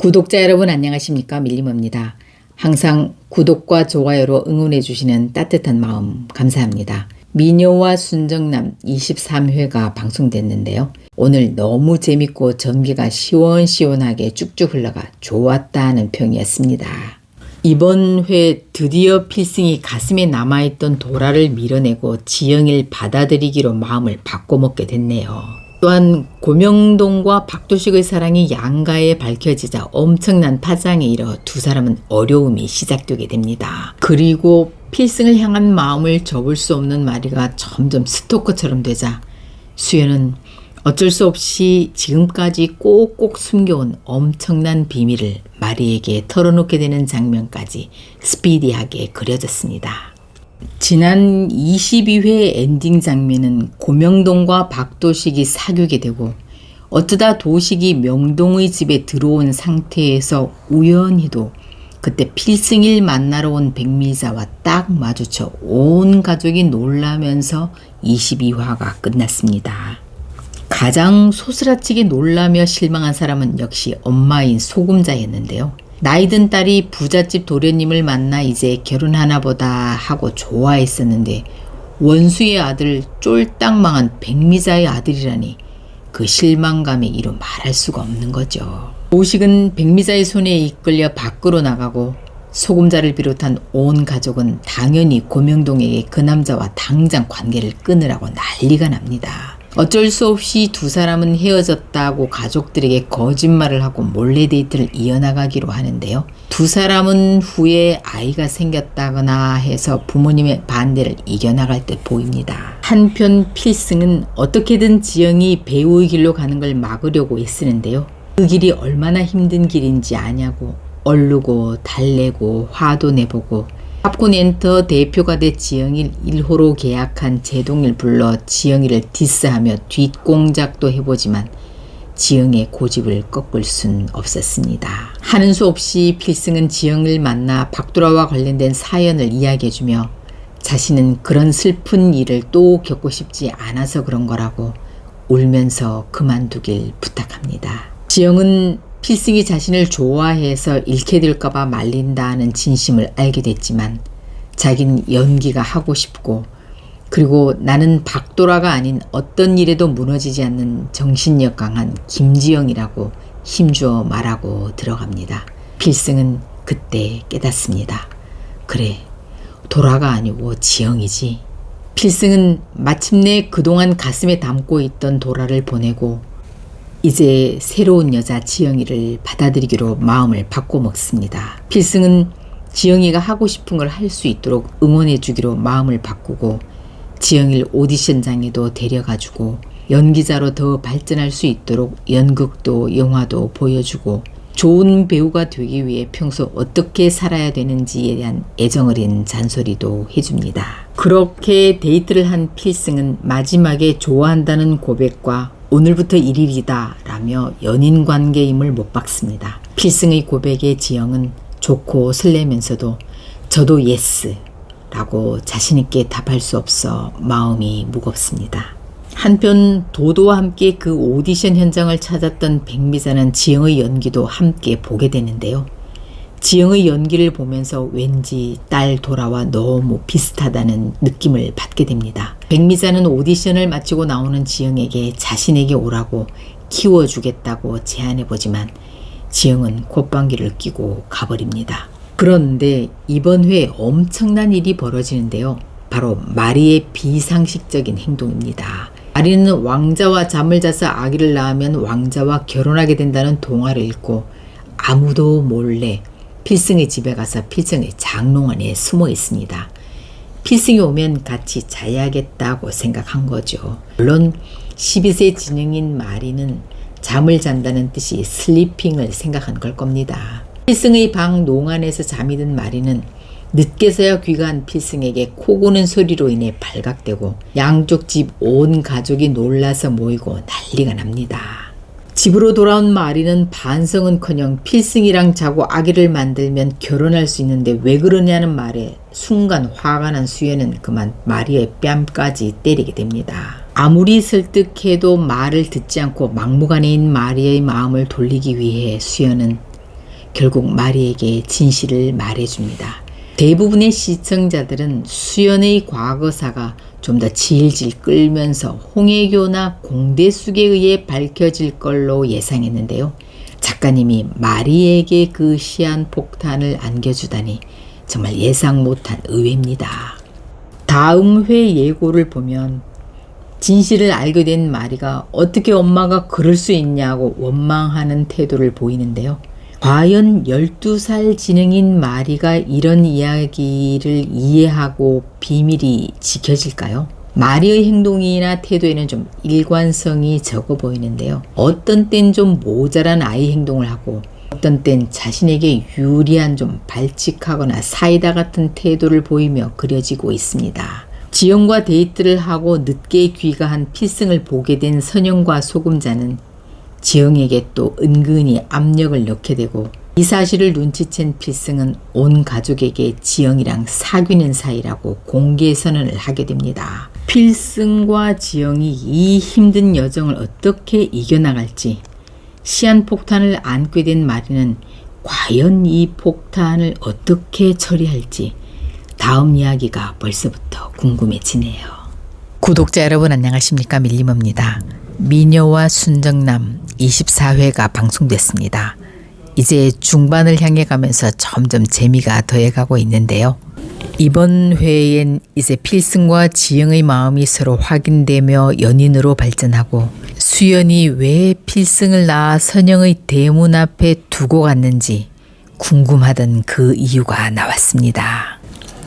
구독자 여러분 안녕하십니까? 밀림입니다. 항상 구독과 좋아요로 응원해 주시는 따뜻한 마음 감사합니다. 미녀와 순정남 23회가 방송됐는데요. 오늘 너무 재밌고 전기가 시원시원하게 쭉쭉 흘러가 좋았다는 평이었습니다. 이번 회 드디어 필승이 가슴에 남아있던 도라를 밀어내고 지영이를 받아들이기로 마음을 바꿔먹게 됐네요. 또한 고명동과 박도식의 사랑이 양가에 밝혀지자 엄청난 파장에 이르러 두 사람은 어려움이 시작되게 됩니다. 그리고 필승을 향한 마음을 접을 수 없는 마리가 점점 스토커처럼 되자 수연은 어쩔 수 없이 지금까지 꼭꼭 숨겨온 엄청난 비밀을 마리에게 털어놓게 되는 장면까지 스피디하게 그려졌습니다. 지난 22회 엔딩 장면은 고명동과 박도식이 사귀게 되고 어쩌다 도식이 명동의 집에 들어온 상태에서 우연히도 그때 필승이를 만나러 온 백미자와 딱 마주쳐 온 가족이 놀라면서 22화가 끝났습니다. 가장 소스라치게 놀라며 실망한 사람은 역시 엄마인 소금자였는데요. 나이든 딸이 부잣집 도련님을 만나 이제 결혼하나 보다 하고 좋아했었는데 원수의 아들 쫄딱 망한 백미자의 아들이라니 그 실망감에 이루 말할 수가 없는 거죠. 도식은 백미자의 손에 이끌려 밖으로 나가고 소금자를 비롯한 온 가족은 당연히 고명동에게 그 남자와 당장 관계를 끊으라고 난리가 납니다. 어쩔 수 없이 두 사람은 헤어졌다고 가족들에게 거짓말을 하고 몰래 데이트를 이어나가기로 하는데요. 두 사람은 후에 아이가 생겼다거나 해서 부모님의 반대를 이겨나갈 듯 보입니다. 한편 필승은 어떻게든 지영이 배우의 길로 가는 걸 막으려고 애쓰는데요. 그 길이 얼마나 힘든 길인지 아냐고 얼르고 달래고 화도 내보고 팝콘엔터 대표가 돼 지영이를 1호로 계약한 제동일 불러 지영이를 디스하며 뒷공작도 해보지만 지영의 고집을 꺾을 순 없었습니다. 하는 수 없이 필승은 지영이를 만나 박도라와 관련된 사연을 이야기해주며 자신은 그런 슬픈 일을 또 겪고 싶지 않아서 그런 거라고 울면서 그만두길 부탁합니다. 지영은 필승이 자신을 좋아해서 잃게 될까봐 말린다는 진심을 알게 됐지만 자기는 연기가 하고 싶고 그리고 나는 박도라가 아닌 어떤 일에도 무너지지 않는 정신력 강한 김지영이라고 힘주어 말하고 들어갑니다. 필승은 그때 깨닫습니다. 그래, 도라가 아니고 지영이지. 필승은 마침내 그동안 가슴에 담고 있던 도라를 보내고 이제 새로운 여자 지영이를 받아들이기로 마음을 바꿔먹습니다. 필승은 지영이가 하고 싶은 걸 할 수 있도록 응원해주기로 마음을 바꾸고 지영이를 오디션장에도 데려가주고 연기자로 더 발전할 수 있도록 연극도 영화도 보여주고 좋은 배우가 되기 위해 평소 어떻게 살아야 되는지에 대한 애정어린 잔소리도 해줍니다. 그렇게 데이트를 한 필승은 마지막에 좋아한다는 고백과 오늘부터 1일이다 라며 연인관계임을 못 박습니다. 필승의 고백에 지영은 좋고 설레면서도 저도 예스 라고 자신있게 답할 수 없어 마음이 무겁습니다. 한편 도도와 함께 그 오디션 현장을 찾았던 백미자는 지영의 연기도 함께 보게 되는데요. 지영의 연기를 보면서 왠지 딸 도라와 너무 비슷하다는 느낌을 받게 됩니다. 백미자는 오디션을 마치고 나오는 지영에게 자신에게 오라고 키워주겠다고 제안해보지만 지영은 콧방귀를 뀌고 가버립니다. 그런데 이번 회에 엄청난 일이 벌어지는데요. 바로 마리의 비상식적인 행동입니다. 마리는 왕자와 잠을 자서 아기를 낳으면 왕자와 결혼하게 된다는 동화를 읽고 아무도 몰래 필승의 집에 가서 필승의 장롱 안에 숨어 있습니다. 필승이 오면 같이 자야겠다고 생각한 거죠. 물론 12세 진영인 마리는 잠을 잔다는 뜻이 슬리핑을 생각한 걸 겁니다. 필승의 방 농안에서 잠이 든 마리는 늦게서야 귀가한 필승에게 코 고는 소리로 인해 발각되고 양쪽 집 온 가족이 놀라서 모이고 난리가 납니다. 집으로 돌아온 마리는 반성은커녕 필승이랑 자고 아기를 만들면 결혼할 수 있는데 왜 그러냐는 말에 순간 화가 난 수연은 그만 마리의 뺨까지 때리게 됩니다. 아무리 설득해도 말을 듣지 않고 막무가내인 마리의 마음을 돌리기 위해 수연은 결국 마리에게 진실을 말해줍니다. 대부분의 시청자들은 수연의 과거사가 좀 더 질질 끌면서 홍해교나 공대숙에 의해 밝혀질 걸로 예상했는데요. 작가님이 마리에게 그 시한폭탄을 안겨주다니 정말 예상 못한 의외입니다. 다음 회 예고를 보면 진실을 알게 된 마리가 어떻게 엄마가 그럴 수 있냐고 원망하는 태도를 보이는데요. 과연 12살 지능인 마리가 이런 이야기를 이해하고 비밀이 지켜질까요? 마리의 행동이나 태도에는 좀 일관성이 적어 보이는데요. 어떤 땐 좀 모자란 아이 행동을 하고 어떤 땐 자신에게 유리한 좀 발칙하거나 사이다 같은 태도를 보이며 그려지고 있습니다. 지영과 데이트를 하고 늦게 귀가한 필승을 보게 된 선영과 소금자는 지영에게 또 은근히 압력을 넣게 되고 이 사실을 눈치챈 필승은 온 가족에게 지영이랑 사귀는 사이라고 공개 선언을 하게 됩니다. 필승과 지영이 이 힘든 여정을 어떻게 이겨나갈지 시한폭탄을 안게 된 마리는 과연 이 폭탄을 어떻게 처리할지 다음 이야기가 벌써부터 궁금해지네요. 구독자 여러분 안녕하십니까? 밀림입니다. 미녀와 순정남 24회가 방송됐습니다. 이제 중반을 향해 가면서 점점 재미가 더해가고 있는데요. 이번 회엔 이제 필승과 지영의 마음이 서로 확인되며 연인으로 발전하고 수연이 왜 필승을 낳아 선영의 대문 앞에 두고 갔는지 궁금하던 그 이유가 나왔습니다.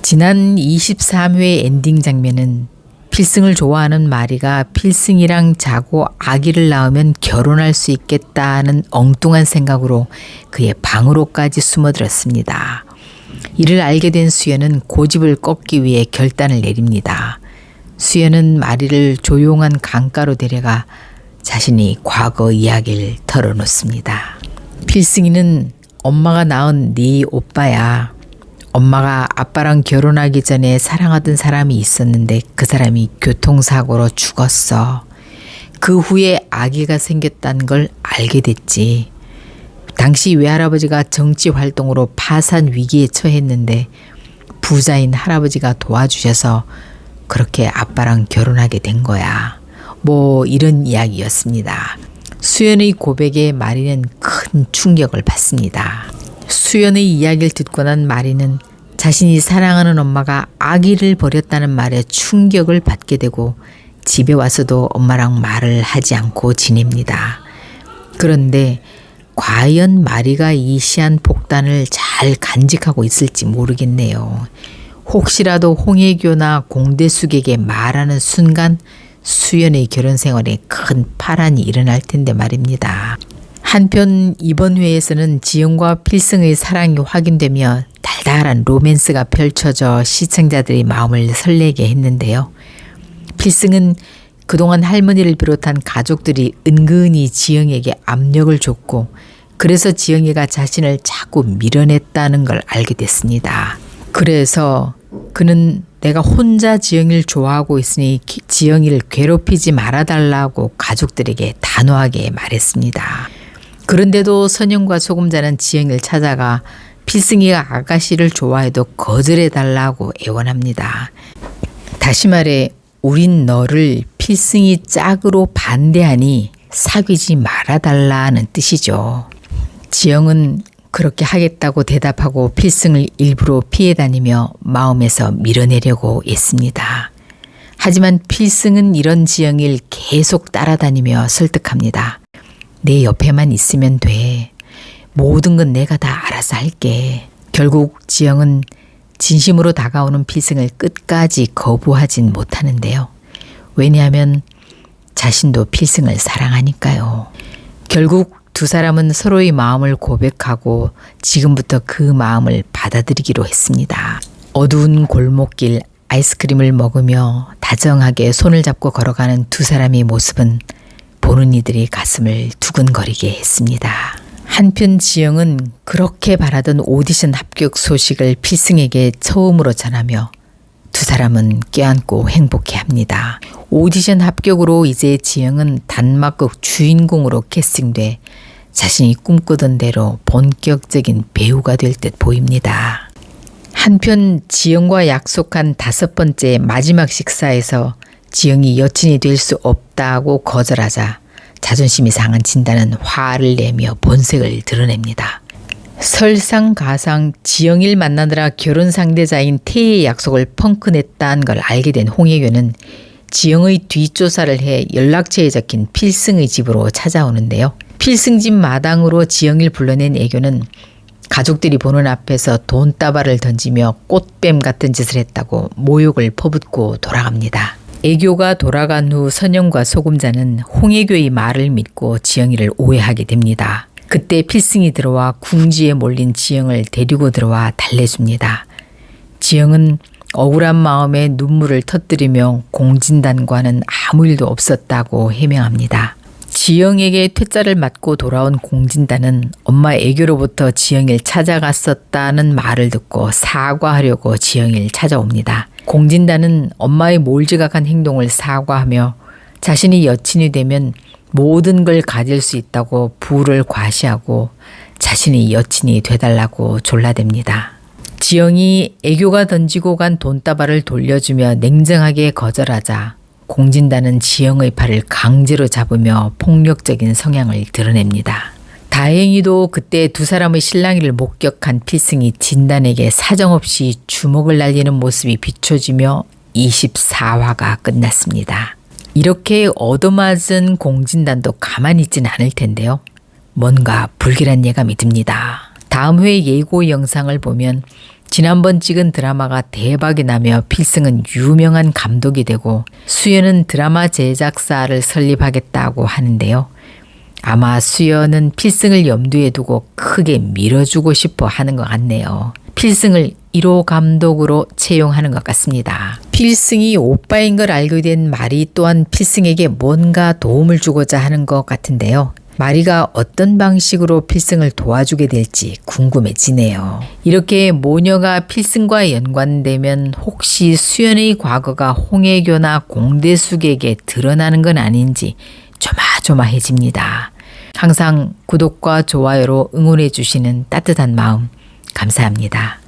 지난 23회 엔딩 장면은 필승을 좋아하는 마리가 필승이랑 자고 아기를 낳으면 결혼할 수 있겠다는 엉뚱한 생각으로 그의 방으로까지 숨어들었습니다. 이를 알게 된 수연은 고집을 꺾기 위해 결단을 내립니다. 수연은 마리를 조용한 강가로 데려가 자신이 과거 이야기를 털어놓습니다. 필승이는 엄마가 낳은 네 오빠야. 엄마가 아빠랑 결혼하기 전에 사랑하던 사람이 있었는데 그 사람이 교통사고로 죽었어. 그 후에 아기가 생겼다는 걸 알게 됐지. 당시 외할아버지가 정치활동으로 파산 위기에 처했는데 부자인 할아버지가 도와주셔서 그렇게 아빠랑 결혼하게 된 거야. 뭐 이런 이야기였습니다. 수연의 고백에 마리는 큰 충격을 받습니다. 수연의 이야기를 듣고 난 마리는 자신이 사랑하는 엄마가 아기를 버렸다는 말에 충격을 받게 되고 집에 와서도 엄마랑 말을 하지 않고 지냅니다. 그런데 과연 마리가 이 시한폭탄을 잘 간직하고 있을지 모르겠네요. 혹시라도 홍해교나 공대숙에게 말하는 순간 수연의 결혼 생활에 큰 파란이 일어날 텐데 말입니다. 한편 이번 회에서는 지영과 필승의 사랑이 확인되며 달달한 로맨스가 펼쳐져 시청자들의 마음을 설레게 했는데요. 필승은 그동안 할머니를 비롯한 가족들이 은근히 지영에게 압력을 줬고 그래서 지영이가 자신을 자꾸 밀어냈다는 걸 알게 됐습니다. 그래서 그는 내가 혼자 지영이를 좋아하고 있으니 지영이를 괴롭히지 말아달라고 가족들에게 단호하게 말했습니다. 그런데도 선영과 소금자는 지영이를 찾아가 필승이가 아가씨를 좋아해도 거절해달라고 애원합니다. 다시 말해 우린 너를 필승이 짝으로 반대하니 사귀지 말아달라는 뜻이죠. 지영은 그렇게 하겠다고 대답하고 필승을 일부러 피해 다니며 마음에서 밀어내려고 애씁니다. 하지만 필승은 이런 지영이를 계속 따라다니며 설득합니다. 내 옆에만 있으면 돼. 모든 건 내가 다 알아서 할게. 결국 지영은 진심으로 다가오는 필승을 끝까지 거부하진 못하는데요. 왜냐하면 자신도 필승을 사랑하니까요. 결국 두 사람은 서로의 마음을 고백하고 지금부터 그 마음을 받아들이기로 했습니다. 어두운 골목길 아이스크림을 먹으며 다정하게 손을 잡고 걸어가는 두 사람의 모습은 보는 이들의 가슴을 두근거리게 했습니다. 한편 지영은 그렇게 바라던 오디션 합격 소식을 필승에게 처음으로 전하며 두 사람은 껴안고 행복해합니다. 오디션 합격으로 이제 지영은 단막극 주인공으로 캐스팅돼 자신이 꿈꾸던 대로 본격적인 배우가 될 듯 보입니다. 한편 지영과 약속한 5번째 마지막 식사에서 지영이 여친이 될 수 없다고 거절하자 자존심이 상한 진단은 화를 내며 본색을 드러냅니다. 설상가상 지영이를 만나느라 결혼 상대자인 태희의 약속을 펑크냈다는 걸 알게 된 홍혜교는 지영의 뒷조사를 해 연락처에 적힌 필승의 집으로 찾아오는데요. 필승집 마당으로 지영이를 불러낸 애교는 가족들이 보는 앞에서 돈다발을 던지며 꽃뱀 같은 짓을 했다고 모욕을 퍼붓고 돌아갑니다. 애교가 돌아간 후 선영과 소금자는 홍애교의 말을 믿고 지영이를 오해하게 됩니다. 그때 필승이 들어와 궁지에 몰린 지영을 데리고 들어와 달래줍니다. 지영은 억울한 마음에 눈물을 터뜨리며 공진단과는 아무 일도 없었다고 해명합니다. 지영에게 퇴짜를 맞고 돌아온 공진단은 엄마 애교로부터 지영이를 찾아갔었다는 말을 듣고 사과하려고 지영이를 찾아옵니다. 공진단은 엄마의 몰지각한 행동을 사과하며 자신이 여친이 되면 모든 걸 가질 수 있다고 부를 과시하고 자신이 여친이 되달라고 졸라댑니다. 지영이 애교가 던지고 간 돈다발을 돌려주며 냉정하게 거절하자 공진단은 지영의 팔을 강제로 잡으며 폭력적인 성향을 드러냅니다. 다행히도 그때 두 사람의 실랑이를 목격한 필승이 진단에게 사정없이 주먹을 날리는 모습이 비춰지며 24화가 끝났습니다. 이렇게 얻어맞은 공진단도 가만히 있진 않을 텐데요. 뭔가 불길한 예감이 듭니다. 다음 회 예고 영상을 보면 지난번 찍은 드라마가 대박이 나며 필승은 유명한 감독이 되고 수연은 드라마 제작사를 설립하겠다고 하는데요. 아마 수연은 필승을 염두에 두고 크게 밀어주고 싶어 하는 것 같네요. 필승을 1호 감독으로 채용하는 것 같습니다. 필승이 오빠인 걸 알게 된 마리 또한 필승에게 뭔가 도움을 주고자 하는 것 같은데요. 마리가 어떤 방식으로 필승을 도와주게 될지 궁금해지네요. 이렇게 모녀가 필승과 연관되면 혹시 수연의 과거가 홍혜교나 공대숙에게 드러나는 건 아닌지 조마조마해집니다. 항상 구독과 좋아요로 응원해 주시는 따뜻한 마음 감사합니다.